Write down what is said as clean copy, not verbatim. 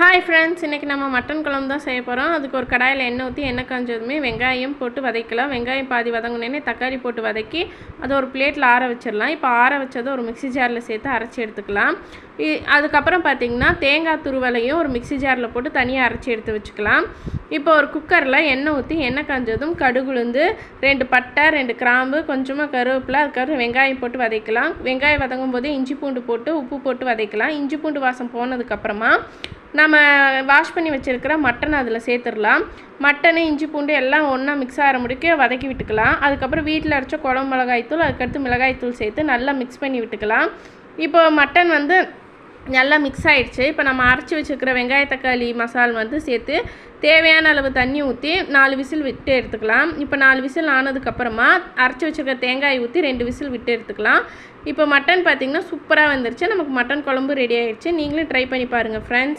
Hi friends, இன்றைக்கி நம்ம mutton குழம்பு தான் செய்ய போகிறோம். அதுக்கு ஒரு கடாயில் எண்ணெய் ஊற்றி எண்ணெய் காஞ்சதுமே வெங்காயம் போட்டு வதக்கலாம். வெங்காயம் பாதி வதங்கினே தக்காளி போட்டு வதக்கி அதை ஒரு பிளேட்டில் ஆற வச்சிடலாம். இப்போ ஆற வச்சதை ஒரு மிக்ஸி ஜாரில் சேர்த்து அரைச்சி எடுத்துக்கலாம். அதுக்கப்புறம் பார்த்திங்கன்னா தேங்காய் துருவலையும் ஒரு மிக்ஸி ஜாரில் போட்டு தனியாக அரைச்சி எடுத்து வச்சுக்கலாம். இப்போ ஒரு குக்கரில் எண்ணெய் ஊற்றி எண்ணெய் காஞ்சதும் கடுகுளுந்து 2 பட்டை 2 கிராம்பு கொஞ்சமாக கருவேப்பிலை அதுக்கப்புறம் வெங்காயம் போட்டு வதக்கலாம். வெங்காயம் வதங்கும் போது இஞ்சி பூண்டு போட்டு உப்பு போட்டு வதக்கலாம். இஞ்சி பூண்டு வாசம் போனதுக்கப்புறமா நம்ம வாஷ் பண்ணி வச்சுருக்கிற மட்டன் அதில் சேர்த்துடலாம். மட்டனு இஞ்சி பூண்டு எல்லாம் ஒன்றா மிக்ஸ் ஆகிற முடிக்க வதக்கி விட்டுக்கலாம். அதுக்கப்புறம் வீட்டில் அரைச்ச குழம்பு மிளகாய்த்தூள் அதுக்கடுத்து மிளகாய்த்தூள் சேர்த்து நல்லா மிக்ஸ் பண்ணி விட்டுக்கலாம். இப்போ மட்டன் நல்லா மிக்ஸ் ஆகிடுச்சு. இப்போ நம்ம அரைச்சி வச்சுருக்கிற வெங்காய தக்காளி மசால் சேர்த்து தேவையான அளவு தண்ணி ஊற்றி 4 விசில் விட்டு எடுத்துக்கலாம். இப்போ 4 விசில் ஆனதுக்கப்புறமா அரைச்சி வச்சுருக்க தேங்காய் ஊற்றி 2 விசில் விட்டு எடுத்துக்கலாம். இப்போ மட்டன் பார்த்திங்கன்னா சூப்பராக வந்துருச்சு. நமக்கு மட்டன் குழம்பு ரெடி ஆகிடுச்சு. நீங்களும் ட்ரை பண்ணி பாருங்கள் ஃப்ரெண்ட்ஸ்.